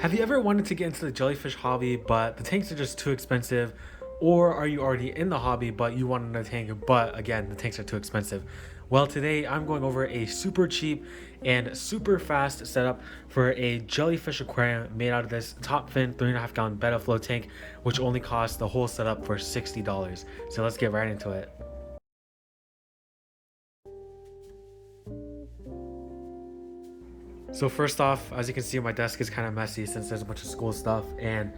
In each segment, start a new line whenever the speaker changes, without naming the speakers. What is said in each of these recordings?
Have you ever wanted to get into the jellyfish hobby, but the tanks are just too expensive? Or are you already in the hobby, but you want another tank, but again, the tanks are too expensive? Well, today I'm going over a super cheap and super fast setup for a jellyfish aquarium made out of this top fin 3.5 gallon betta flow tank, which only costs the whole setup for $60. So let's get right into it. So first off, as you can see, my desk is kind of messy since there's a bunch of school stuff and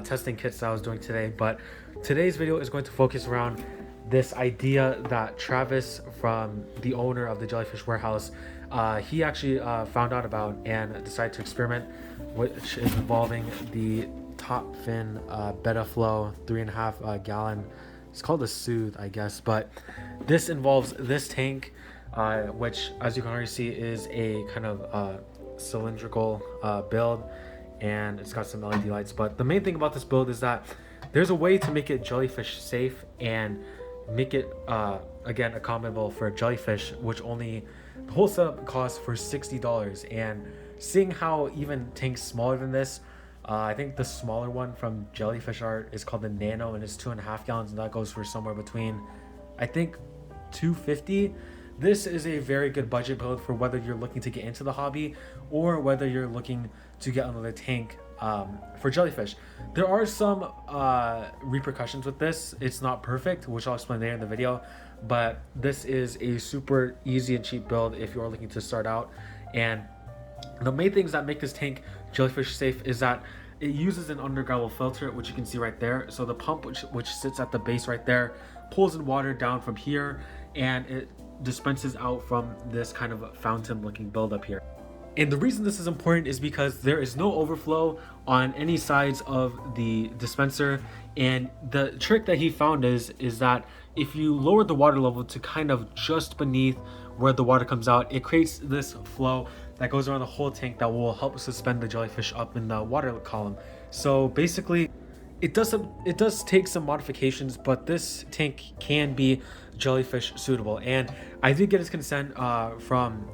testing kits that I was doing today. But today's video is going to focus around this idea that Travis, from the owner of the Jellyfish Warehouse, he actually found out about and decided to experiment, which is involving the top fin betta flow 3.5 gallon. It's called a Soothe, I guess, but this involves this tank, which, as you can already see, is a kind of cylindrical build, and it's got some LED lights. But the main thing about this build is that there's a way to make it jellyfish safe and make it again accommodable for jellyfish, which only the whole setup costs for $60. And seeing how even tanks smaller than this, I think the smaller one from Jellyfish Art is called the Nano, and it's 2.5 gallons, and that goes for somewhere between, I think, $250. This is a very good budget build for whether you're looking to get into the hobby or whether you're looking to get another tank for jellyfish. There are some repercussions with this. It's not perfect, which I'll explain later in the video, but this is a super easy and cheap build if you're looking to start out. And the main things that make this tank jellyfish safe is that it uses an underground filter, which you can see right there. So the pump, which sits at the base right there, pulls in water down from here, and it dispenses out from this kind of fountain looking buildup here. And the reason this is important is because there is no overflow on any sides of the dispenser. And the trick that he found is that if you lower the water level to kind of just beneath where the water comes out, it creates this flow that goes around the whole tank that will help suspend the jellyfish up in the water column. So basically, it does take some modifications, but this tank can be jellyfish suitable. And I did get his consent from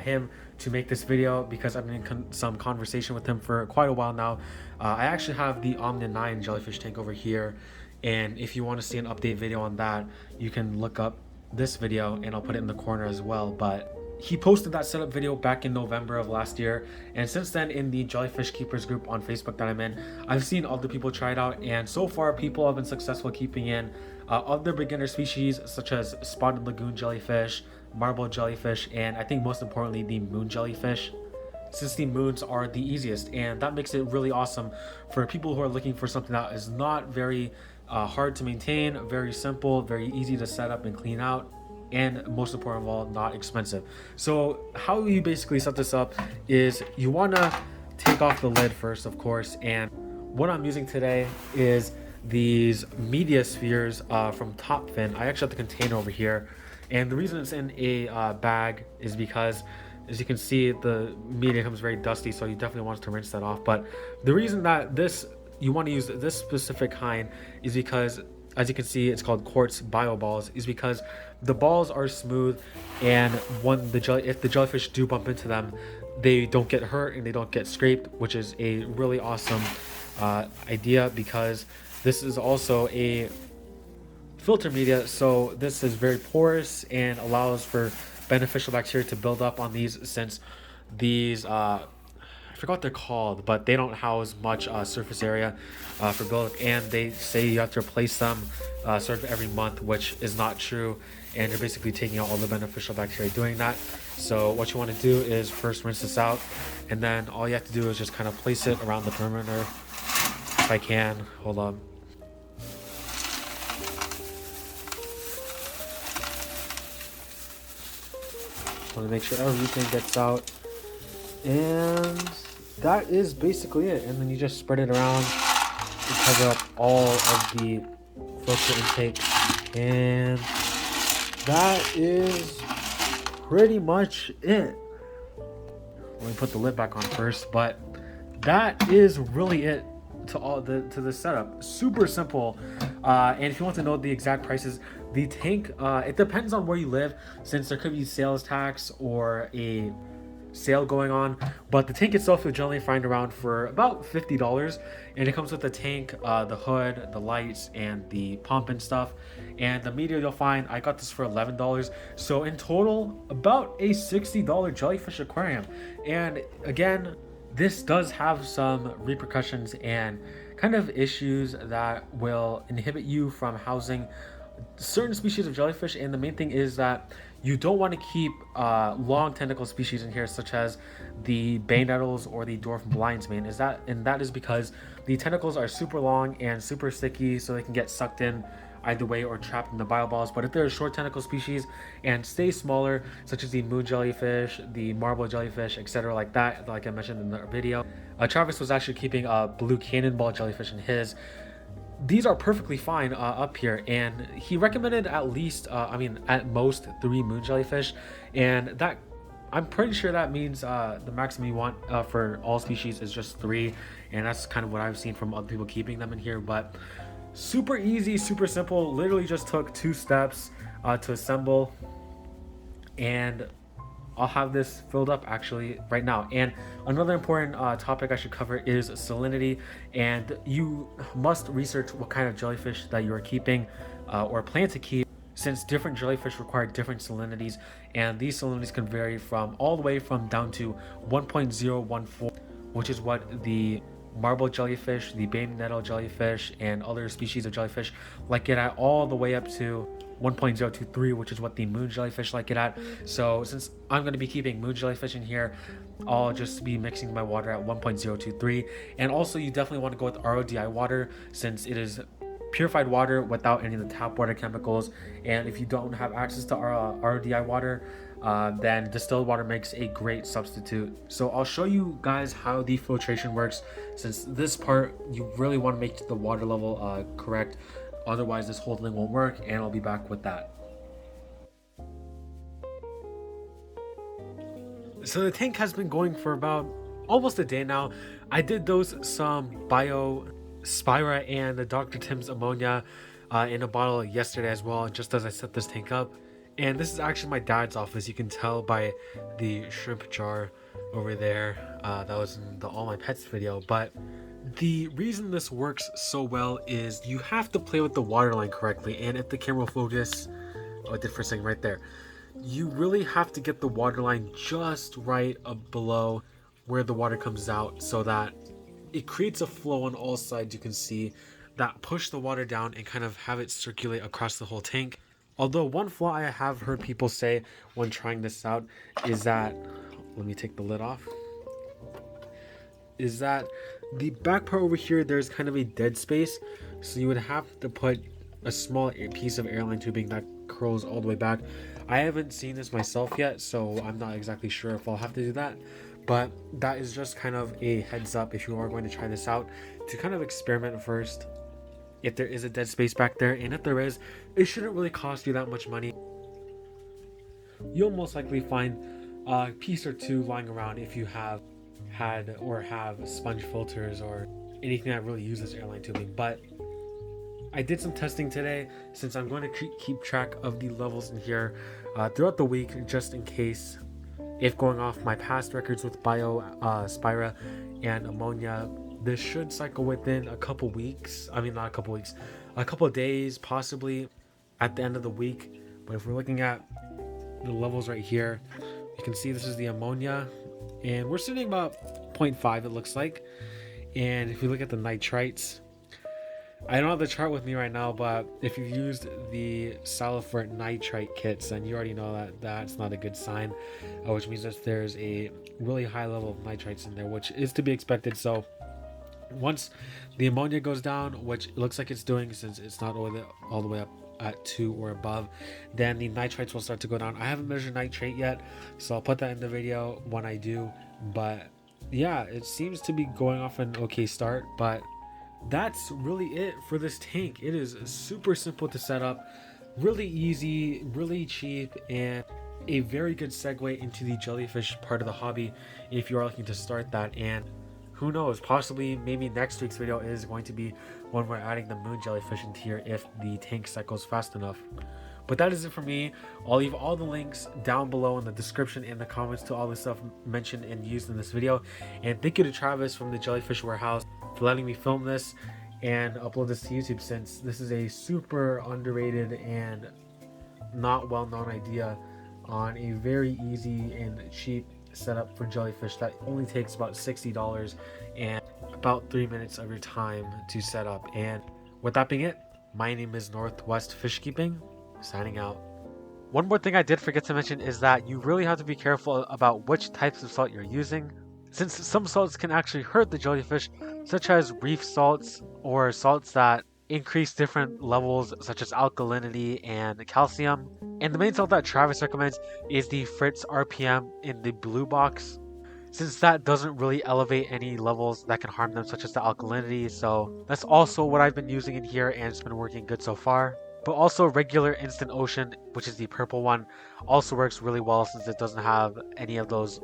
him to make this video because I've been in some conversation with him for quite a while now. I actually have the Omni 9 jellyfish tank over here, and if you want to see an update video on that, you can look up this video and I'll put it in the corner as well. But he posted that setup video back in November of last year, and since then, in the Jellyfish Keepers group on Facebook that I'm in, I've seen other people try it out, and so far people have been successful keeping in other beginner species such as spotted lagoon jellyfish, marble jellyfish, and I think most importantly the moon jellyfish, since the moons are the easiest. And that makes it really awesome for people who are looking for something that is not very hard to maintain, very simple, very easy to set up and clean out, and most important of all, not expensive. So how you basically set this up is you want to take off the lid first, of course, and what I'm using today is these media spheres from Top Fin. I actually have the container over here, and the reason it's in a bag is because, as you can see, the media comes very dusty, so you definitely want to rinse that off. But the reason that you want to use this specific kind is because, as you can see, it's called quartz bio balls, is because the balls are smooth, and if the jellyfish do bump into them, they don't get hurt and they don't get scraped, which is a really awesome idea because this is also a filter media, so this is very porous and allows for beneficial bacteria to build up on these, since these I forgot what they're called, but they don't house much surface area for buildup, and they say you have to replace them sort of every month, which is not true, and you're basically taking out all the beneficial bacteria doing that. So what you want to do is first rinse this out, and then all you have to do is just kind of place it around the perimeter. If I can, hold on. Want to make sure everything gets out, and that is basically it. And then you just spread it around to cover up all of the filter intake, and that is pretty much it. Let me put the lid back on first, but that is really it to the setup. Super simple. And if you want to know the exact prices, the tank, it depends on where you live, since there could be sales tax or a sale going on, but the tank itself you'll generally find around for about $50, and it comes with the tank, the hood, the lights, and the pump and stuff. And the media you'll find, I got this for $11, so in total about a $60 jellyfish aquarium. And again, this does have some repercussions and kind of issues that will inhibit you from housing certain species of jellyfish. And the main thing is that you don't want to keep long tentacle species in here, such as the bay nettles or the dwarf lion's mane. That is because the tentacles are super long and super sticky, so they can get sucked in either way or trapped in the bioballs. But if they're a short tentacle species and stay smaller, such as the moon jellyfish, the marble jellyfish, etc., like that, like I mentioned in the video, Travis was actually keeping a blue cannonball jellyfish in his. These are perfectly fine up here, and he recommended at least at most 3 moon jellyfish, and that, I'm pretty sure that means the maximum you want for all species is just 3, and that's kind of what I've seen from other people keeping them in here. But super easy, super simple, literally just took 2 steps to assemble, and I'll have this filled up actually right now. And another important topic I should cover is salinity, and you must research what kind of jellyfish that you are keeping or plan to keep, since different jellyfish require different salinities, and these salinities can vary from all the way from down to 1.014, which is what the marble jellyfish, the bay nettle jellyfish, and other species of jellyfish like it at, all the way up to 1.023, which is what the moon jellyfish like it at. So since I'm going to be keeping moon jellyfish in here, I'll just be mixing my water at 1.023. And also you definitely want to go with RODI water, since it is purified water without any of the tap water chemicals. And if you don't have access to RODI water, then distilled water makes a great substitute. So I'll show you guys how the filtration works, since this part you really want to make the water level correct, otherwise this whole thing won't work, and I'll be back with that. So the tank has been going for about almost a day now. I did dose some Biospira and the Dr. Tim's ammonia in a bottle yesterday as well, just as I set this tank up. And this is actually my dad's office. You can tell by the shrimp jar over there. That was in the All My Pets video. But the reason this works so well is you have to play with the water line correctly. And if the camera will focus, oh, it did for a second right there. You really have to get the water line just right up below where the water comes out, so that it creates a flow on all sides. You can see that push the water down and kind of have it circulate across the whole tank. Although one flaw I have heard people say when trying this out is that, let me take the lid off, is that the back part over here, there's kind of a dead space. So you would have to put a small piece of airline tubing that curls all the way back. I haven't seen this myself yet, so I'm not exactly sure if I'll have to do that. But that is just kind of a heads up if you are going to try this out, to kind of experiment first. If there is a dead space back there, and if there is, it shouldn't really cost you that much money. You'll most likely find a piece or two lying around if you have had or have sponge filters or anything that really uses airline tubing. But I did some testing today, since I'm going to keep track of the levels in here throughout the week, just in case, if going off my past records with Biospira and ammonia, this should cycle within a couple weeks. I mean, not a couple weeks, a couple of days, possibly at the end of the week. But if we're looking at the levels right here, you can see this is the ammonia, and we're sitting about 0.5, it looks like. And if you look at the nitrites, I don't have the chart with me right now, but if you've used the Salifert nitrite kits, then you already know that that's not a good sign, which means that there's a really high level of nitrites in there, which is to be expected. So once the ammonia goes down, which it looks like it's doing, since it's not all the way up at 2 or above, then the nitrites will start to go down. I haven't measured nitrate yet, so I'll put that in the video when I do. But yeah, it seems to be going off an okay start. But that's really it for this tank. It is super simple to set up, really easy, really cheap, and a very good segue into the jellyfish part of the hobby if you are looking to start that. And who knows, possibly maybe next week's video is going to be when we're adding the moon jellyfish into here, if the tank cycles fast enough. But that is it for me. I'll leave all the links down below in the description and the comments to all the stuff mentioned and used in this video. And thank you to Travis from the Jellyfish Warehouse for letting me film this and upload this to YouTube, since this is a super underrated and not well-known idea on a very easy and cheap setup for jellyfish that only takes about $60 and about 3 minutes of your time to set up. And with that being it, my name is Northwest Fishkeeping, signing out. One more thing I did forget to mention is that you really have to be careful about which types of salt you're using, since some salts can actually hurt the jellyfish, such as reef salts or salts that increase different levels such as alkalinity and calcium. And the main salt that Travis recommends is the Fritz RPM in the blue box, since that doesn't really elevate any levels that can harm them, such as the alkalinity. So that's also what I've been using in here, and it's been working good so far. But also regular Instant Ocean, which is the purple one, also works really well since it doesn't have any of those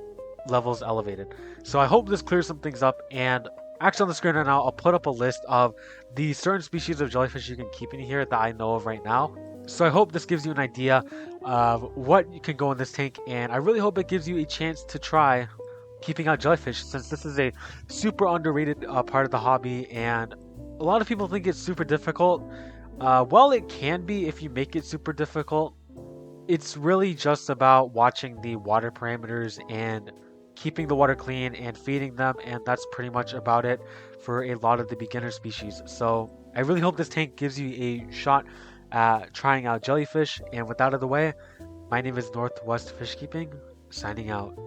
levels elevated. So I hope this clears some things up. And actually on the screen right now, I'll put up a list of the certain species of jellyfish you can keep in here that I know of right now. So I hope this gives you an idea of what you can go in this tank, and I really hope it gives you a chance to try keeping out jellyfish, since this is a super underrated part of the hobby, and a lot of people think it's super difficult. While it can be if you make it super difficult, it's really just about watching the water parameters and keeping the water clean and feeding them, and that's pretty much about it for a lot of the beginner species. So I really hope this tank gives you a shot at trying out jellyfish. And with that out of the way, my name is Northwest Fishkeeping, signing out.